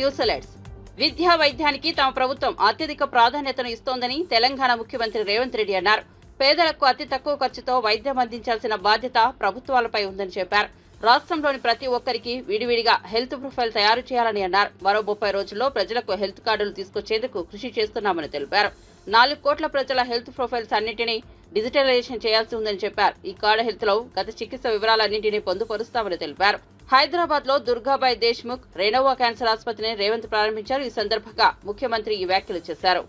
News. విద్యా వైద్యానికి తమ ప్రభుత్వం అత్యధిక ప్రాధాన్యతను ఇస్తోందని తెలంగాణ ముఖ్యమంత్రి రేవంత్ రెడ్డి అన్నారు. పేదలకు అతి తక్కువ ఖర్చుతో వైద్యం అందించాల్సిన బాధ్యత ప్రభుత్వాలపై ఉందని చెప్పారు. రాష్ట్రంలోని ప్రతి ఒక్కరికి విడివిడిగా హెల్త్ ప్రొఫైల్ తయారు చేయాలని అన్నారు. మరో 30 రోజుల్లో ప్రజలకు హెల్త్ కార్డులు తీసుకొచ్చేందుకు కృషి చేస్తున్నామని తెలిపారు. 4 కోట్ల ప్రజల హెల్త్ ప్రొఫైల్స్ అన్నింటినీ డిజిటలైజేషన్ చేయాల్సి ఉందని చెప్పారు. ఈ కార్డు హెల్త్ లో గత చికిత్స వివరాలన్నింటినీ పొందుపరుస్తామని తెలిపారు. హైదరాబాద్ లో దుర్గాబాయ్ దేశ్ముఖ్ రెనోవా క్యాన్సర్ ఆసుపత్రిని రేవంత్ ప్రారంభించారు. ఈ సందర్భంగా ముఖ్యమంత్రి ఈ వ్యాఖ్యలు చేశారు.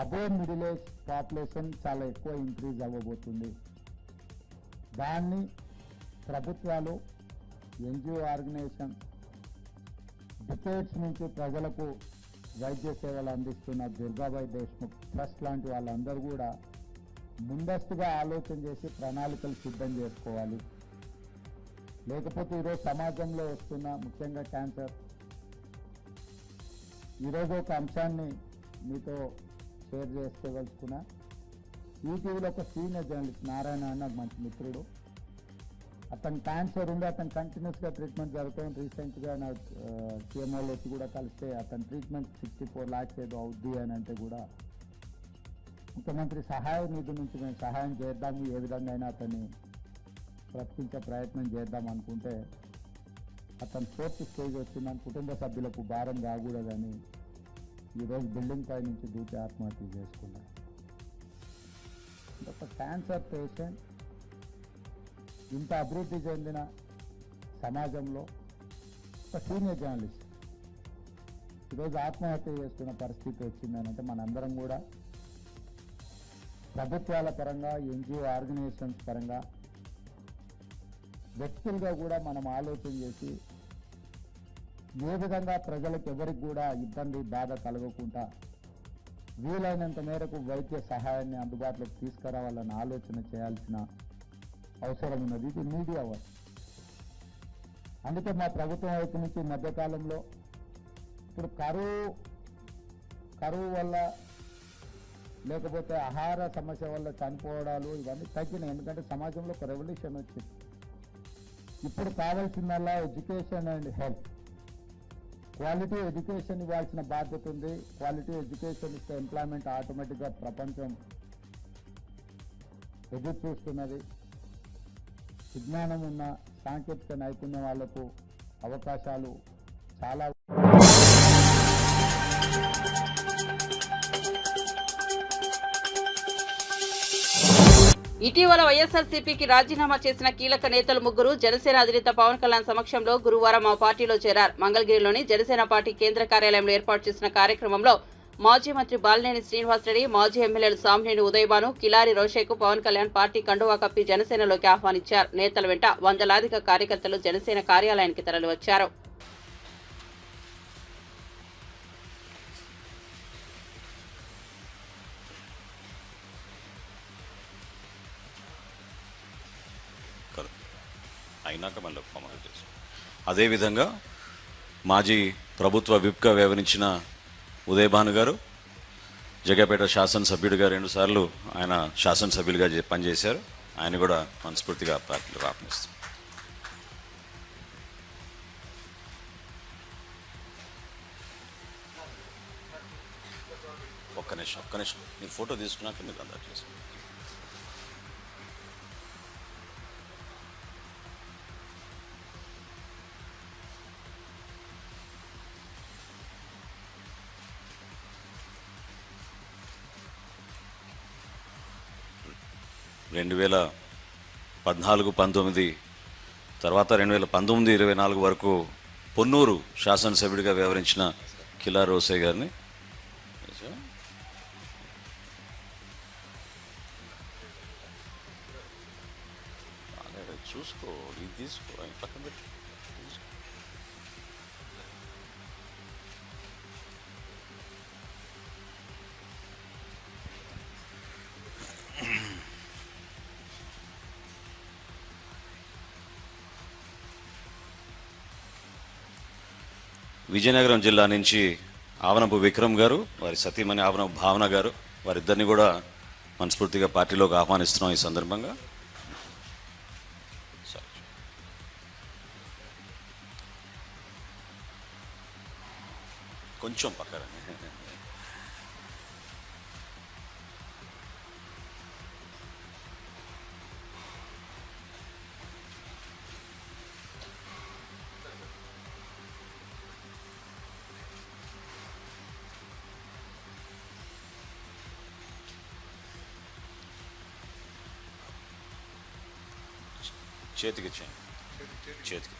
అదే మిడిల్ ఏజ్ పాపులేషన్ చాలా ఎక్కువ ఇంక్రీజ్ అవ్వబోతుంది. దాన్ని ప్రభుత్వాలు, ఎన్జిఓ ఆర్గనైజేషన్ డికేట్స్ నుంచి ప్రజలకు వైద్య సేవలు అందిస్తున్న దుర్గాబాయ్ దేశ్ముఖ్ ట్రస్ట్ లాంటి వాళ్ళందరూ కూడా ముందస్తుగా ఆలోచన చేసి ప్రణాళికలు సిద్ధం చేసుకోవాలి. లేకపోతే ఈరోజు సమాజంలో వస్తున్న ముఖ్యంగా క్యాన్సర్, ఈరోజు ఒక అంశాన్ని మీతో షేర్ చేసుకోదలుచుకున్నా. ఈటీవీలో ఒక సీనియర్ జర్నలిస్ట్ నారాయణ అని నాకు మంచి మిత్రుడు. అతను క్యాన్సర్ ఉండి అతను కంటిన్యూస్గా ట్రీట్మెంట్ జరుగుతుంది. రీసెంట్గా నాకు సీఎంఓలో వచ్చి కూడా కలిస్తే అతని ట్రీట్మెంట్ 64 lakhs ఏదో అవుద్ది అని అంటే కూడా ముఖ్యమంత్రి సహాయ నిధి నుంచి మేము సహాయం చేద్దాము, ఏ విధంగా అయినా అతన్ని బ్రతికించే ప్రయత్నం చేద్దాం అనుకుంటే అతను 4th stage వచ్చిందని కుటుంబ సభ్యులకు భారం కాకూడదని ఈరోజు బిల్డింగ్ పై నుంచి దూకి ఆత్మహత్య చేసుకున్నాడు. ఒక క్యాన్సర్ పేషెంట్ ఇంత అభివృద్ధి చెందిన సమాజంలో ఒక సీనియర్ జర్నలిస్ట్ ఈరోజు ఆత్మహత్య చేసుకున్న పరిస్థితి వచ్చిందనంటే మనందరం కూడా ప్రభుత్వాల పరంగా, ఎన్జిఓ ఆర్గనైజేషన్స్ పరంగా, వ్యక్తులుగా కూడా మనం ఆలోచన చేసి ఏ విధంగా ప్రజలకు ఎవరికి కూడా ఇబ్బంది, బాధ కలగకుండా వీలైనంత మేరకు వైద్య సహాయాన్ని అందుబాటులోకి తీసుకురావాలని ఆలోచన చేయాల్సిన అవసరం ఉన్నది. ఇది మీడియా వర్క్. అందుకే మా ప్రభుత్వం వైపు నుంచి మధ్యకాలంలో ఇప్పుడు కరువు వల్ల లేకపోతే ఆహార సమస్య వల్ల చనిపోవడాలు ఇవన్నీ తగ్గినాయి. ఎందుకంటే సమాజంలో ఒక రెవల్యూషన్ వచ్చింది. ఇప్పుడు కావాల్సిందల్లా education and health. Quality education ఇవ్వాల్సిన బాధ్యత ఉంది. క్వాలిటీ ఎడ్యుకేషన్ ఇస్తే ఎంప్లాయ్మెంట్ ఆటోమేటిక్గా ప్రపంచం ఎదురు చూస్తున్నది. విజ్ఞానం ఉన్న, సాంకేతిక నైపుణ్యం వాళ్లకు అవకాశాలు చాలా. ఇటీవల వైఎస్ఆర్సీపీకి రాజీనామా చేసిన కీలక నేతలు ముగ్గురు జనసేన అధినేత పవన్ కళ్యాణ్ సమక్షంలో గురువారం ఆ పార్టీలో చేరారు. మంగళగిరిలోని జనసేన పార్టీ కేంద్ర కార్యాలయంలో ఏర్పాటు చేసిన కార్యక్రమంలో మాజీ మంత్రి బాలినేని శ్రీనివాసరెడ్డి, మాజీ ఎమ్మెల్యేలు సామినేని ఉదయభాను, కిలారి రోషేకు పవన్ కళ్యాణ్ పార్టీ కండువా కప్పి జనసేనలోకి ఆహ్వానించారు. నేతల వెంట వందలాదిగా కార్యకర్తలు జనసేన కార్యాలయానికి తరలివచ్చారు. అదేవిధంగా మాజీ ప్రభుత్వ విప్గా వ్యవహరించిన ఉదయభాను గారు జగపేట శాసనసభ్యుడిగా 2 సార్లు ఆయన శాసనసభ్యులుగా పనిచేశారు. ఆయన కూడా మనస్ఫూర్తిగా పార్టీలో ఆహ్వానిస్తారు. ఒక్క నిమిషం మీరు ఫోటో తీసుకున్నాక మీకు అందరూ చేస్తాను. రెండు 2014-19 తర్వాత 2019-24 వరకు పొన్నూరు శాసనసభ్యుడిగా వ్యవహరించిన కిలారి రోసే గారిని చూసుకో, ఇది తీసుకో, పక్కన పెట్టి విజయనగరం జిల్లా నుంచి ఆవనపు విక్రమ్ గారు, వారి సతీమణి ఆవనపు భావన గారు, వారిద్దరిని కూడా మనస్ఫూర్తిగా పార్టీలోకి ఆహ్వానిస్తున్నాం. ఈ సందర్భంగా కొంచెం పక్కన. చేతికి చేతికి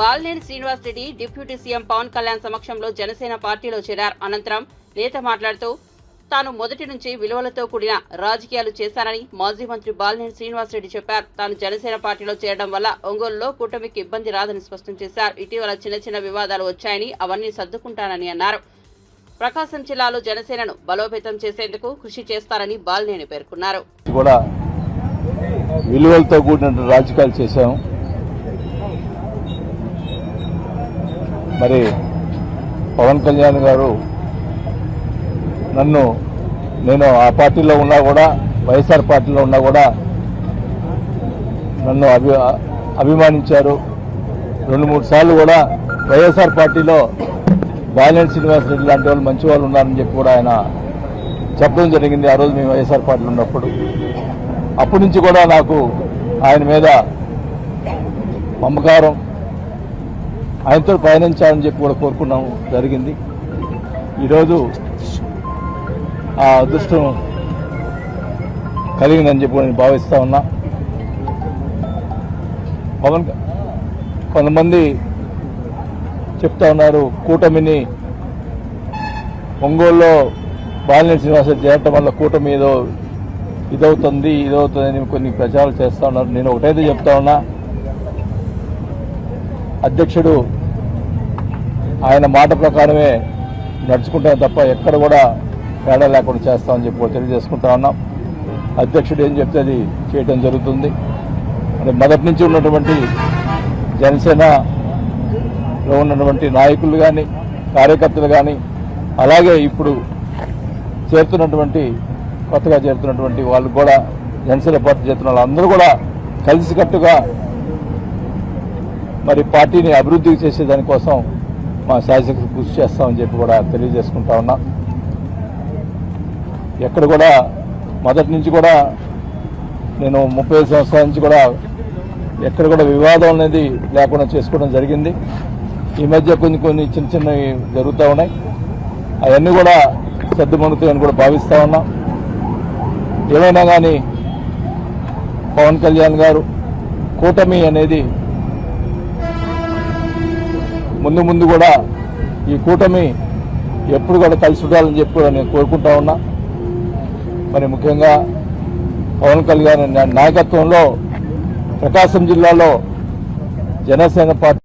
బాలినేని శ్రీనివాస్ రెడ్డి డిప్యూటీ సీఎం పవన్ కళ్యాణ్ సమక్షంలో జనసేన పార్టీలో చేరారు. అనంతరం నేత మాట్లాడుతూ తాను మొదటి నుంచి విలువలతో కూడిన రాజకీయాలు చేశానని మాజీ మంత్రి బాలినేని శ్రీనివాస్ రెడ్డి చెప్పారు. తాను జనసేన పార్టీలో చేరడం వల్ల ఒంగోలులో కూటమికి ఇబ్బంది రాదని స్పష్టం చేశారు. ఇటీవల చిన్న వివాదాలు వచ్చాయని అవన్నీ సర్దుకుంటానని అన్నారు. ప్రకాశం జిల్లాలో జనసేనను బలోపేతం చేసేందుకు కృషి చేస్తారని బాలినేని పేర్కొన్నారు. విలువలతో కూడిన రాజకీయాలు చేశాం. మరి పవన్ కళ్యాణ్ గారు నేను ఆ పార్టీలో ఉన్నా కూడా, వైఎస్ఆర్ పార్టీలో ఉన్నా కూడా నన్ను అభిమానించారు. 2-3 సార్లు కూడా వైఎస్ఆర్ పార్టీలో బాలినేని శ్రీనివాస్ రెడ్డి లాంటి వాళ్ళు మంచి వాళ్ళు ఉన్నారని చెప్పి కూడా ఆయన చెప్పడం జరిగింది. ఆ రోజు మేము వైఎస్ఆర్ పార్టీలో ఉన్నప్పుడు. అప్పటి నుంచి కూడా నాకు ఆయన మీద మమకారం, ఆయనతో పయనించాలని చెప్పి కూడా కోరుకున్నాము జరిగింది. ఈరోజు ఆ అదృష్టం కలిగిందని చెప్పి నేను భావిస్తా ఉన్నా. కొంతమంది చెప్తా ఉన్నారు, కూటమిని ఒంగోలులో బాలినేని శ్రీనివాసరెడ్డి చేరటం వల్ల కూటమి ఇదవుతుంది అని కొన్ని ప్రచారాలు చేస్తూ ఉన్నారు. నేను ఒకటైతే చెప్తా ఉన్నా, అధ్యక్షుడు ఆయన మాట ప్రకారమే నడుచుకుంటాం తప్ప ఎక్కడ కూడా తేడా లేకుండా చేస్తామని చెప్పి తెలియజేసుకుంటా ఉన్నాం. అధ్యక్షుడు ఏం చెప్తే అది చేయటం జరుగుతుంది. అంటే మొదటి నుంచి ఉన్నటువంటి జనసేనలో ఉన్నటువంటి నాయకులు కానీ, కార్యకర్తలు కానీ, అలాగే ఇప్పుడు కొత్తగా చేరుతున్నటువంటి వాళ్ళు కూడా, జనసేన పార్టీ చేరుతున్న వాళ్ళందరూ కూడా కలిసికట్టుగా మరి పార్టీని అభివృద్ధి చేసేదానికోసం మా శాసనసభ కృషి చేస్తామని చెప్పి కూడా తెలియజేసుకుంటా ఉన్నా. ఎక్కడ కూడా మొదటి నుంచి కూడా నేను 35 సంవత్సరాల నుంచి కూడా ఎక్కడ కూడా వివాదం అనేది లేకుండా చేసుకోవడం జరిగింది. ఈ మధ్య కొన్ని చిన్నవి జరుగుతూ ఉన్నాయి. అవన్నీ కూడా సర్దుమణుతాయని కూడా భావిస్తూ ఉన్నాం. ఏమైనా కానీ పవన్ కళ్యాణ్ గారు కూటమి అనేది ముందు కూడా ఈ కూటమి ఎప్పుడు కూడా కలిసి ఉండాలని చెప్పి కూడా నేను కోరుకుంటా ఉన్నా. మరి ముఖ్యంగా పవన్ కళ్యాణ్ నాయకత్వంలో ప్రకాశం జిల్లాలో జనసేన పార్టీ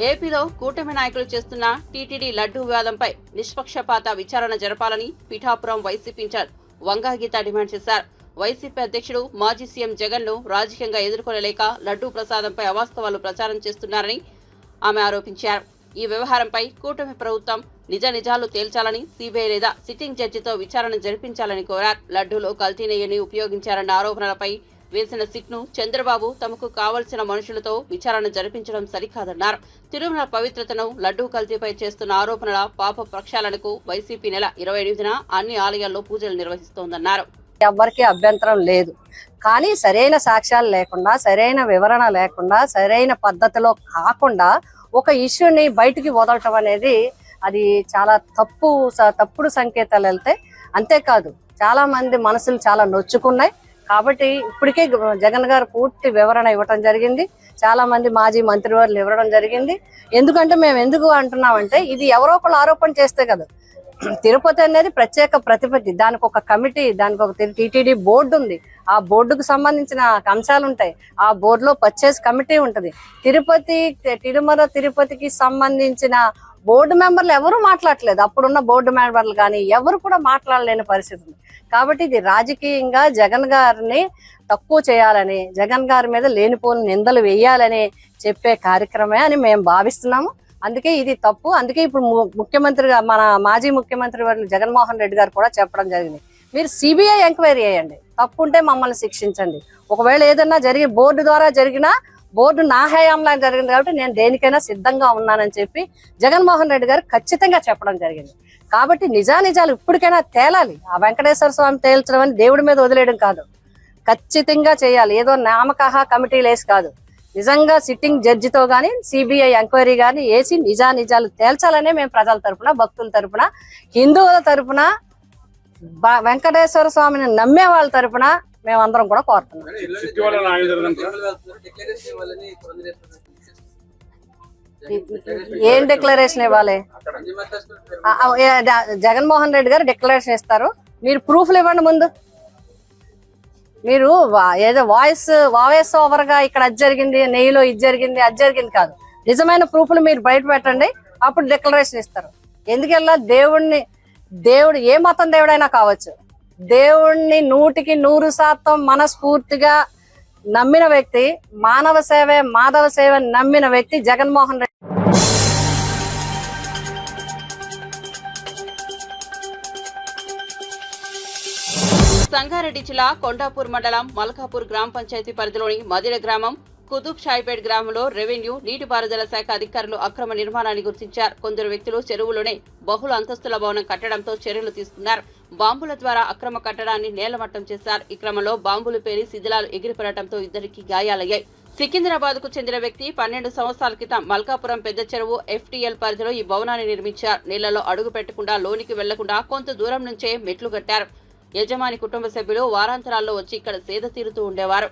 ఏపీలో కూటమి నాయకులు చేస్తున్న టీటీడీ లడ్డూ వివాదంపై నిష్పక్షపాత విచారణ జరపాలని పిఠాపురం వైసీపీ ఇన్ఛార్జ్ వంగా గీత డిమాండ్ చేశారు. వైసీపీ అధ్యక్షుడు మాజీ సీఎం జగన్ ను రాజకీయంగా ఎదుర్కొనలేక లడ్డూ ప్రసాదంపై అవాస్తవాలు ప్రచారం చేస్తున్నారని ఆమె ఆరోపించారు. ఈ వ్యవహారంపై కూటమి ప్రభుత్వం నిజాలు తేల్చాలని, సీబీఐ లేదా సిట్టింగ్ జడ్జితో విచారణ జరిపించాలని కోరారు. లడ్డూలో కల్తీ నెయ్యిని ఉపయోగించారన్న ఆరోపణలపై వేసిన సిట్ను చంద్రబాబు తమకు కావలసిన మనుషులతో విచారణ జరిపించడం సరికాదన్నారు. తిరుమల పవిత్రతను లడ్డూ కల్తీపై చేస్తున్న ఆరోపణల పాప ప్రక్షాళనకు వైసీపీ నెల 28న అన్ని ఆలయాల్లో పూజలు నిర్వహిస్తోందన్నారు. ఎవ్వరికీ అభ్యంతరం లేదు. కానీ సరైన సాక్ష్యాలు లేకుండా, సరైన వివరణ లేకుండా, సరైన పద్ధతిలో కాకుండా ఒక ఇష్యూని బయటికి వదలటం అనేది అది చాలా తప్పుడు సంకేతాలు వెళ్తాయి. అంతేకాదు చాలా మంది మనసులు చాలా నొచ్చుకున్నాయి. కాబట్టి ఇప్పటికే జగన్ గారు పూర్తి వివరణ ఇవ్వటం జరిగింది. చాలా మంది మాజీ మంత్రివర్యులు ఇవ్వడం జరిగింది. ఎందుకంటే మేము ఎందుకు అంటున్నామంటే, ఇది ఎవరో ఒకళ్ళు ఆరోపణ చేస్తే కదా. తిరుపతి అనేది ప్రత్యేక ప్రతిపత్తి, దానికి ఒక కమిటీ, దానికి ఒక టీటీడీ బోర్డు ఉంది. ఆ బోర్డుకు సంబంధించిన అంశాలు ఉంటాయి. ఆ బోర్డులో పర్చేస్ కమిటీ ఉంటుంది. తిరుమల తిరుపతికి సంబంధించిన బోర్డు మెంబర్లు ఎవరు మాట్లాడలేదు. అప్పుడున్న బోర్డు మెంబర్లు కానీ ఎవరు కూడా మాట్లాడలేని పరిస్థితి ఉంది. కాబట్టి ఇది రాజకీయంగా జగన్ గారిని తక్కువ చేయాలని, జగన్ గారి మీద లేనిపోని నిందలు వేయాలని చెప్పే కార్యక్రమే అని మేము భావిస్తున్నాము. అందుకే ఇది తప్పు. అందుకే ఇప్పుడు ముఖ్యమంత్రిగా మన మాజీ ముఖ్యమంత్రి వారు జగన్మోహన్ రెడ్డి గారు కూడా చెప్పడం జరిగింది, మీరు సిబిఐ ఎంక్వైరీ చేయండి, తప్పు ఉంటే మమ్మల్ని శిక్షించండి. ఒకవేళ ఏదన్నా జరిగి బోర్డు ద్వారా జరిగినా, బోర్డు నా హయాంలో జరిగింది కాబట్టి నేను దేనికైనా సిద్ధంగా ఉన్నానని చెప్పి జగన్మోహన్ రెడ్డి గారు ఖచ్చితంగా చెప్పడం జరిగింది. కాబట్టి నిజానిజాలు ఇప్పటికైనా తేలాలి. ఆ వెంకటేశ్వర స్వామి తేల్చడం అని దేవుడి మీద వదిలేయడం కాదు, ఖచ్చితంగా చేయాలి. ఏదో నామకహ కమిటీలు వేసి కాదు, నిజంగా సిట్టింగ్ జడ్జితో గానీ సిబిఐ ఎంక్వైరీ గానీ వేసి నిజానిజాలు తేల్చాలనే మేము ప్రజల తరపున, భక్తుల తరపున, హిందువుల తరపున, వెంకటేశ్వర స్వామిని నమ్మే వాళ్ళ తరపున మేమందరం కూడా కోరుతున్నాం. ఏం డిక్లరేషన్ ఇవ్వాలి? జగన్మోహన్ రెడ్డి గారు డిక్లరేషన్ ఇస్తారు, మీరు ప్రూఫ్లు ఇవ్వండి. ముందు మీరు ఏదో వాయిస్ ఓవర్ గా ఇక్కడ అది జరిగింది, నెయ్యిలో ఇది జరిగింది, అది జరిగింది కాదు, నిజమైన ప్రూఫ్లు మీరు బయట పెట్టండి, అప్పుడు డిక్లరేషన్ ఇస్తారు. ఎందుకల్లా దేవుడు ఏ మతం దేవుడైనా కావచ్చు, దేవుణ్ణి 100% మనస్ఫూర్తిగా నమ్మిన వ్యక్తి, మానవ సేవే మాధవ సేవ నమ్మిన వ్యక్తి జగన్మోహన్ రెడ్డి. సంగారెడ్డి జిల్లా కొండాపూర్ మండలం మల్కాపూర్ గ్రామ పంచాయతీ పరిధిలోని మదిర గ్రామం, కుతుబ్ షాయిపేట్ గ్రామంలో రెవెన్యూ, నీటిపారుదల శాఖ అధికారులు అక్రమ నిర్మాణాన్ని గుర్తించారు. కొందరు వ్యక్తులు చెరువులోనే బహుళ అంతస్తుల భవనం కట్టడంతో చర్యలు తీసుకున్నారు. బాంబుల ద్వారా అక్రమ కట్టడాన్ని నేలమట్టం చేశారు. ఈ క్రమంలో బాంబులు పేలి శిథిలాలు ఎగిరిపడటంతో ఇద్దరికి గాయాలయ్యాయి. సికింద్రాబాద్ కు చెందిన వ్యక్తి 12 సంవత్సరాల క్రితం మల్కాపురం పెద్ద చెరువు FTL పరిధిలో ఈ భవనాన్ని నిర్మించారు. నీళ్లలో అడుగు పెట్టకుండా, లోనికి వెళ్లకుండా కొంత దూరం నుంచే మెట్లు కట్టారు. యజమాని కుటుంబ సభ్యులు వారాంతరాల్లో వచ్చి ఇక్కడ సేద తీరుతూ ఉండేవారు.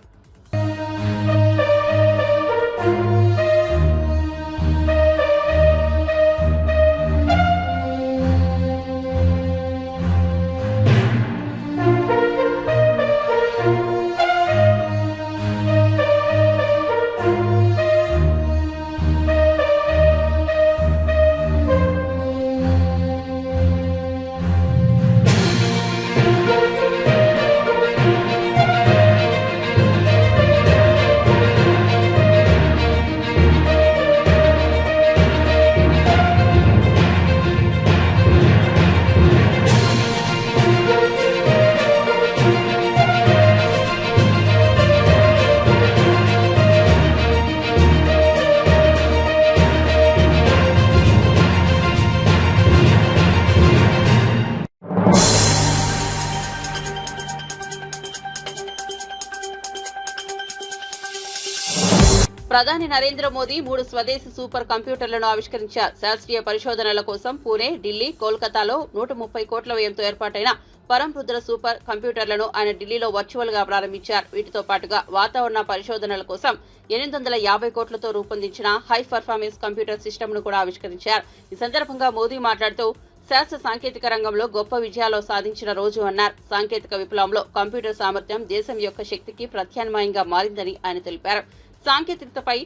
ప్రధాని నరేంద్ర మోదీ 3 స్వదేశీ సూపర్ కంప్యూటర్లను ఆవిష్కరించారు. శాస్త్రీయ పరిశోధనల కోసం పూణే, ఢిల్లీ, కోల్కతాలో 130 కోట్ల వ్యయంతో ఏర్పాటైన పరంరుద్ర సూపర్ కంప్యూటర్లను ఆయన ఢిల్లీలో వర్చువల్ గా ప్రారంభించారు. వీటితో పాటుగా వాతావరణ పరిశోధనల కోసం 850 కోట్లతో రూపొందించిన హై పర్ఫార్మెన్స్ కంప్యూటర్ సిస్టమ్ ను కూడా ఆవిష్కరించారు. ఈ సందర్భంగా మోదీ మాట్లాడుతూ శాస్త్ర సాంకేతిక రంగంలో గొప్ప విజయాలు సాధించిన రోజు అన్నారు. సాంకేతిక విప్లవంలో కంప్యూటర్ సామర్థ్యం దేశం యొక్క శక్తికి ప్రత్యామ్నాయంగా మారిందని ఆయన తెలిపారు. సాంకేతికతపై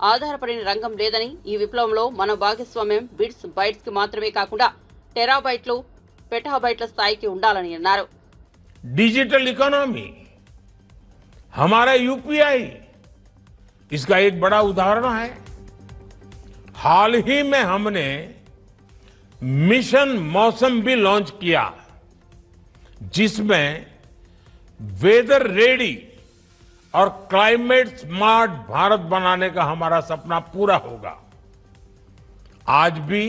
ఆధారపడిన రంగం లేదని, ఈ విప్లవంలో మన భాగస్వామ్యం బిట్స్, బైట్స్ కి మాత్రమే కాకుండా టెరాబైట్లు, पेटाबाइट स्थाई की ఉండాలని అన్నారు। डिजिटल इकोनॉमी हमारा यूपीआई इसका एक बड़ा उदाहरण है। हाल ही में हमने मिशन मौसम भी लॉन्च किया, जिसमें वेदर रेडी और क्लाइमेट स्मार्ट भारत बनाने का हमारा सपना पूरा होगा। आज भी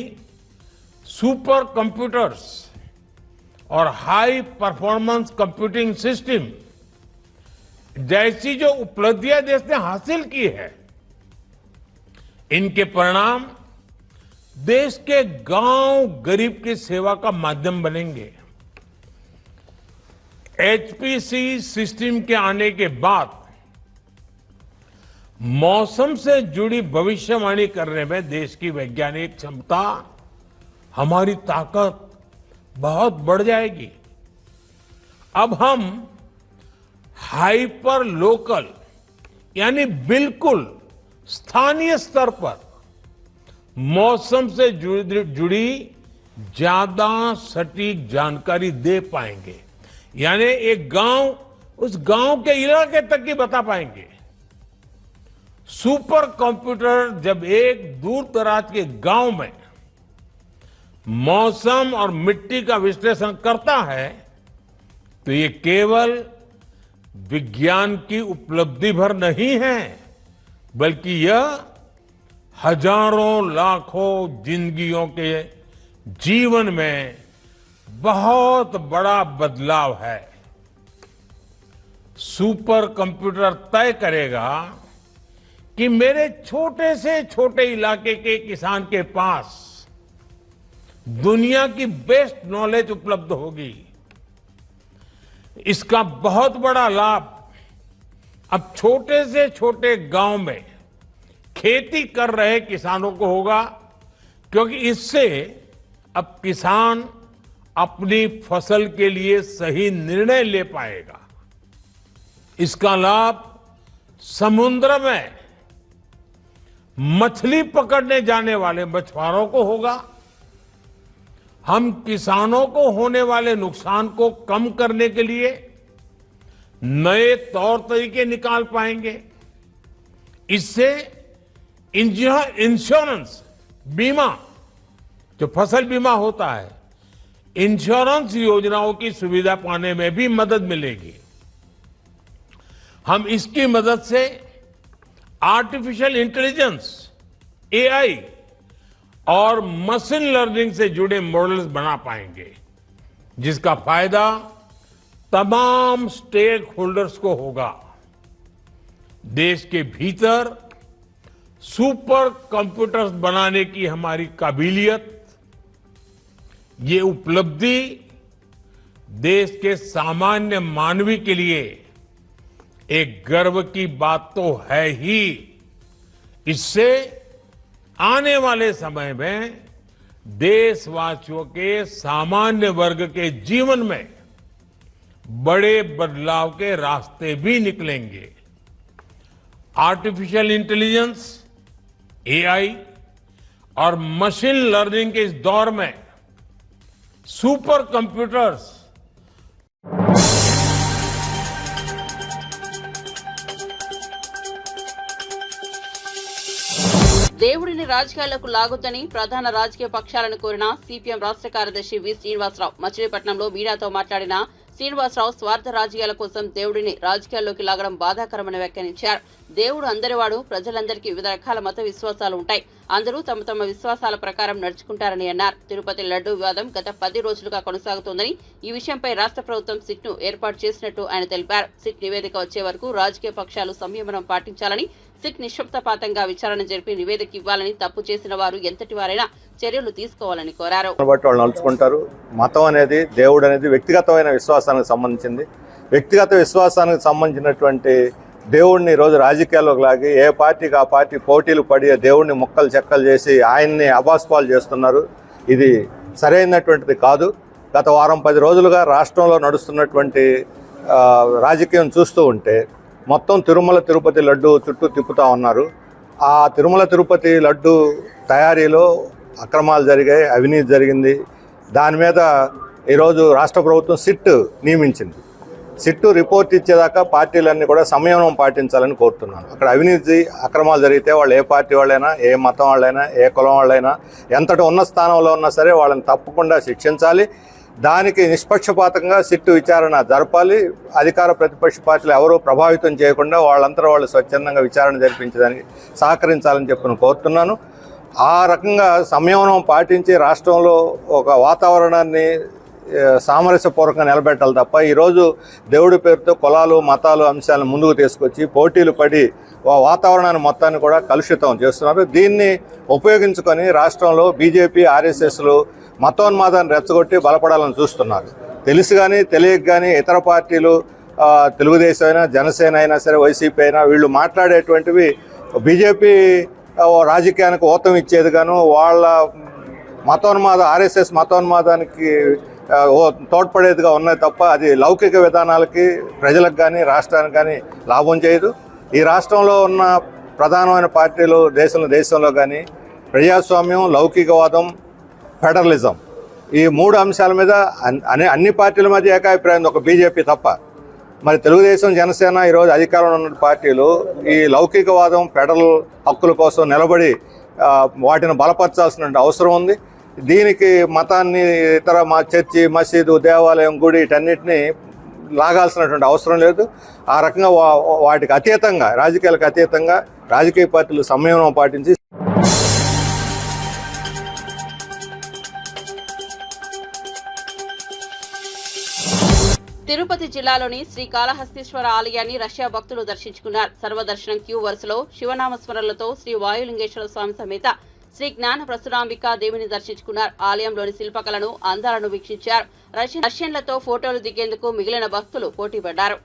सुपर कंप्यूटर्स और हाई परफॉर्मेंस कंप्यूटिंग सिस्टम जैसी जो उपलब्धियां देश ने हासिल की है, इनके परिणाम देश के गांव गरीब की सेवा का माध्यम बनेंगे। एचपीसी सिस्टम के आने के बाद मौसम से जुड़ी भविष्यवाणी करने में देश की वैज्ञानिक क्षमता, हमारी ताकत बहुत बढ़ जाएगी। अब हम हाइपर लोकल यानी बिल्कुल स्थानीय स्तर पर मौसम से जुड़ी ज्यादा सटीक जानकारी दे पाएंगे। यानी एक गांव उस गांव के इलाके तक की बता पाएंगे। सुपर कंप्यूटर जब एक दूर दराज के गांव में मौसम और मिट्टी का विश्लेषण करता है तो ये केवल विज्ञान की उपलब्धि भर नहीं है, बल्कि यह हजारों लाखों जिंदगियों के जीवन में बहुत बड़ा बदलाव है। सुपर कंप्यूटर तय करेगा कि मेरे छोटे से छोटे इलाके के किसान के पास दुनिया की बेस्ट नॉलेज उपलब्ध होगी। इसका बहुत बड़ा लाभ अब छोटे से छोटे गांव में खेती कर रहे किसानों को होगा, क्योंकि इससे अब किसान अपनी फसल के लिए सही निर्णय ले पाएगा। इसका लाभ समुद्र में मछली पकड़ने जाने वाले मछुआरों को होगा। हम किसानों को होने वाले नुकसान को कम करने के लिए नए तौर तरीके निकाल पाएंगे। इससे इंश्योरेंस बीमा, जो फसल बीमा होता है, इंश्योरेंस योजनाओं की सुविधा पाने में भी मदद मिलेगी। हम इसकी मदद से आर्टिफिशियल इंटेलिजेंस, एआई और मशीन लर्निंग से जुड़े मॉडल्स बना पाएंगे, जिसका फायदा तमाम स्टेक होल्डर्स को होगा। देश के भीतर सुपर कंप्यूटर्स बनाने की हमारी काबिलियत, ये उपलब्धि देश के सामान्य मानवी के लिए एक गर्व की बात तो है ही। इससे आने वाले समय में देशवासियों के सामान्य वर्ग के जीवन में बड़े बदलाव के रास्ते भी निकलेंगे। आर्टिफिशियल इंटेलिजेंस, एआई और मशीन लर्निंग के इस दौर में सुपर कंप्यूटर्स దేవుడిని రాజకీయాలకు లాగొద్దని ప్రధాన రాజకీయ పక్షాలను కోరిన సిపిఎం రాష్ట్ర కార్యదర్శి వి శ్రీనివాసరావు మచిలీపట్నంలో మీడియాతో మాట్లాడిన శ్రీనివాసరావు స్వార్థ రాజకీయాల కోసం దేవుడిని రాజకీయాల్లోకి లాగడం బాధాకరమని వ్యాఖ్యానించారు. దేవుడు అందరివాడు, ప్రజలందరికీ వివిధ రకాల మత విశ్వాసాలు ఉంటాయి. అందరూ తమ తమ విశ్వాసాల ప్రకారం నడుచుకుంటారని అన్నారు. తిరుపతి లడ్డూ వివాదం గత 10 రోజులుగా కొనసాగుతోందని, ఈ విషయంపై రాష్ట్ర ప్రభుత్వం సిట్ను ఏర్పాటు చేసినట్టు ఆయన తెలిపారు. సిట్ నివేదిక వచ్చే వరకు రాజకీయ పక్షాలు సంయమనం పాటించాలని, సిట్ నిష్పక్షపాతంగా విచారణ జరిపి నివేదిక ఇవ్వాలని, తప్పు చేసిన వారు ఎంతటి వారైనా చర్యలు తీసుకోవాలని కోరారు. వాళ్ళు నడుచుకుంటారు. మతం అనేది, దేవుడు అనేది వ్యక్తిగతమైన విశ్వాసానికి సంబంధించింది. వ్యక్తిగత విశ్వాసానికి సంబంధించినటువంటి దేవుడిని ఈరోజు రాజకీయాల్లోకి లాగి ఏ పార్టీకి ఆ పార్టీ పోటీలు పడి దేవుడిని ముక్కలు చెక్కలు చేసి ఆయన్ని అబాస్పాలు చేస్తున్నారు. ఇది సరైనటువంటిది కాదు. గత వారం 10 రోజులుగా రాష్ట్రంలో నడుస్తున్నటువంటి రాజకీయం చూస్తూ ఉంటే మొత్తం తిరుమల తిరుపతి లడ్డు చుట్టూ తిప్పుతూ ఉన్నారు. ఆ తిరుమల తిరుపతి లడ్డు తయారీలో అక్రమాలు జరిగాయి, అవినీతి జరిగింది. దాని మీద ఈరోజు రాష్ట్ర ప్రభుత్వం సిట్ నియమించింది. సిట్టు రిపోర్ట్ ఇచ్చేదాకా పార్టీలన్నీ కూడా సంయమనం పాటించాలని కోరుతున్నాను. అక్కడ అవినీతి అక్రమాలు జరిగితే వాళ్ళు ఏ పార్టీ వాళ్ళైనా, ఏ మతం వాళ్ళైనా, ఏ కులం వాళ్ళైనా, ఎంతటి ఉన్న స్థానంలో ఉన్నా సరే వాళ్ళని తప్పకుండా శిక్షించాలి. దానికి నిష్పక్షపాతంగా సిట్టు విచారణ జరపాలి. అధికార ప్రతిపక్ష పార్టీలు ఎవరూ ప్రభావితం చేయకుండా వాళ్ళంతా వాళ్ళు స్వచ్ఛందంగా విచారణ జరిపించడానికి సహకరించాలని చెప్పి కోరుతున్నాను. ఆ రకంగా సంయమనం పాటించి రాష్ట్రంలో ఒక వాతావరణాన్ని సామరస్యపూర్వకంగా నిలబెట్టాలి తప్ప ఈరోజు దేవుడి పేరుతో కులాలు, మతాలు అంశాలను ముందుకు తీసుకొచ్చి పోటీలు పడి వాతావరణాన్ని మొత్తాన్ని కూడా కలుషితం చేస్తున్నారు. దీన్ని ఉపయోగించుకొని రాష్ట్రంలో బీజేపీ, ఆర్ఎస్ఎస్లు మతోన్మాదాన్ని రెచ్చగొట్టి బలపడాలని చూస్తున్నారు. తెలుసు కానీ తెలియక కానీ ఇతర పార్టీలు, తెలుగుదేశం అయినా, జనసేన అయినా సరే, వైసీపీ అయినా, వీళ్ళు మాట్లాడేటువంటివి బీజేపీ రాజకీయానికి ఊతం ఇచ్చేది గాను, వాళ్ళ మతోన్మాద ఆర్ఎస్ఎస్ మతోన్మాదానికి తోడ్పడేదిగా ఉన్నాయి తప్ప అది లౌకిక విధానాలకి, ప్రజలకు కానీ, రాష్ట్రానికి కానీ లాభం చేయదు. ఈ రాష్ట్రంలో ఉన్న ప్రధానమైన పార్టీలు దేశంలో కానీ ప్రజాస్వామ్యం, లౌకికవాదం, ఫెడరలిజం, ఈ 3 అంశాల మీద అన్ని పార్టీల మధ్య ఏకాభిప్రాయం ఒక బీజేపీ తప్ప. మరి తెలుగుదేశం, జనసేన ఈరోజు అధికారంలో ఉన్న పార్టీలు ఈ లౌకికవాదం, ఫెడరల్ హక్కుల కోసం నిలబడి వాటిని బలపరచాల్సిన అవసరం ఉంది. దీనికి మతాన్ని, ఇతర చర్చి, మసీదు, దేవాలయం, గుడి వీటన్నిటిని లాగాల్సినటువంటి అవసరం లేదు. ఆ రకంగా వాటికి అతీతంగా, రాజకీయాలకు అతీతంగా రాజకీయ పార్టీలు సంయమనం పాటించి తిరుపతి జిల్లాలోని శ్రీకాళహస్తీశ్వర ఆలయాన్ని రష్యా భక్తులు దర్శించుకున్నారు. సర్వదర్శనం క్యూ వరుసలో శివనామస్మరణలతో శ్రీ వాయులింగేశ్వర స్వామి సమేత శ్రీ జ్ఞాన ప్రసురాంబిక దేవిని దర్శించుకున్నారు. ఆలయంలోని శిల్పకళను, అందాలను వీక్షించారు. రష్యన్లతో ఫోటోలు దిగేందుకు మిగిలిన భక్తులు పోటీపడ్డారు.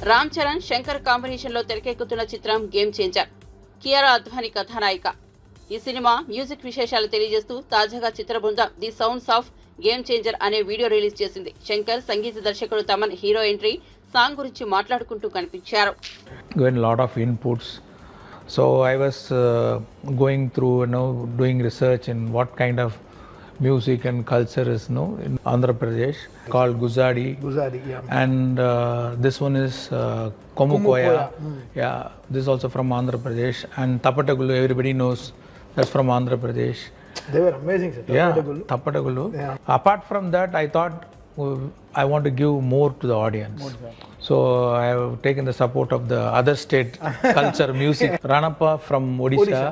రామ్ చరణ్, శంకర్ కాంబినేషన్ లో తెరకెక్కుతున్న చిత్రం గేమ్ చేంజర్. కియారా అద్వానీ కథానాయిక. ఈ సినిమా మ్యూజిక్ విశేషాలు తెలియజేస్తూ తాజాగా చిత్ర బృందం the sounds of game changer అనే వీడియో రిలీజ్ చేసింది. శంకర్, సంగీత దర్శకుడు తమన్ హీరో ఎంట్రీ సాంగ్ గురించి మాట్లాడుకుంటూ కనిపించారు. So I was going through, doing research in what kind of music and culture is, in Andhra Pradesh, called Guzadi. Yeah. And this one is Komukoya. Yeah, this is also from Andhra Pradesh. And Tapatagulu, everybody knows that's from Andhra Pradesh. They were amazing, sir. Tapatagulu. Yeah. Apart from that, I thought I want to give more to the audience. So I have taken the support of the other state culture, music. Ranappa from Odisha.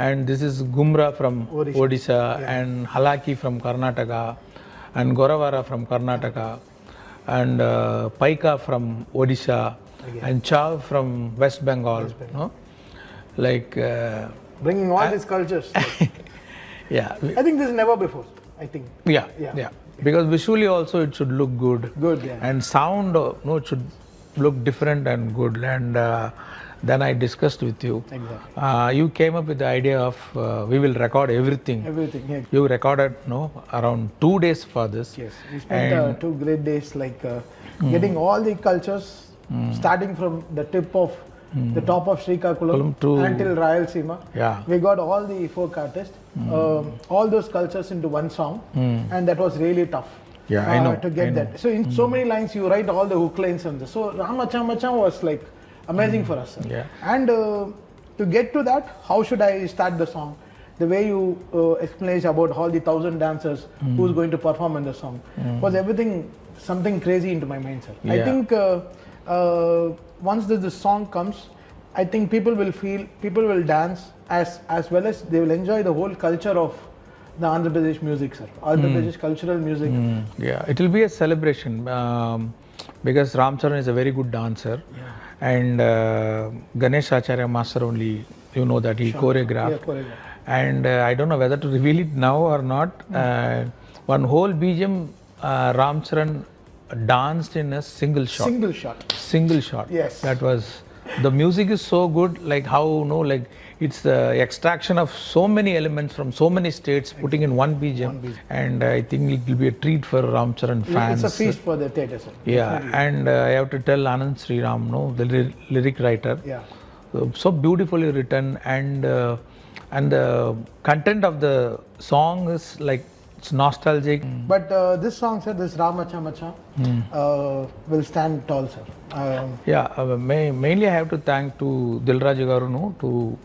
And this is Gumra from Odisha. And Halaki from Karnataka. And Goravara from Karnataka. And Paika from Odisha. And Chav from West Bengal. No? Like... bringing all these cultures. Yeah. I think this is never before, I think. Yeah. Because visually also it should look good. Yeah. And sound, it should look different and good. And then I discussed with you. Exactly. You came up with the idea of we will record everything. Yeah. You recorded around 2 days for this. Yes, we spent 2 great days getting all the cultures, starting from the tip of the top of Srikakulam until Rayalaseema. Yeah. We got all the folk artists, all those cultures into one song, and that was really tough. Yeah, I know. To get that. So in so many lines, you write all the hook lines on this. So Ramachamacham was like amazing for us. Sir. Yeah. And to get to that, how should I start the song? The way you explained about all the 1,000 dancers who's going to perform in the song was everything, something crazy into my mind, sir. Yeah. I think once this song comes, I think people will dance as well as they will enjoy the whole culture of the Andhra Pradesh music, sir. Andhra Pradesh cultural music. Yeah, it will be a celebration because Ram Charan is a very good dancer. And Ganesh Acharya Master only you know that he choreographed. Yeah, choreographed. And I don't know whether to reveal it now or not. One whole BGM, Ram Charan danced in a single shot. Single shot. Yes. That was, the music is so good, like how, like it's the extraction of so many elements from so many states, putting in one BGM. And I think it will be a treat for Ram Charan fans. It's a feast for the theatre, sir. Yeah, and I have to tell Anand Sriram, the lyric writer. Yeah. So beautifully written, and the content of the song is like, it's nostalgic. But this song, sir, this Ramacha Macha, will stand tall, sir. Yeah, mainly I have to thank to Dilraju Garu to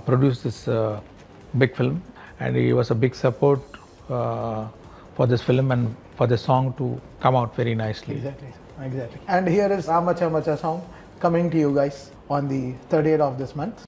produce this big film, and he was a big support for this film and for the song to come out very nicely. Exactly, sir. Exactly. And here is Ramacha Macha song coming to you guys on the 30th of this month.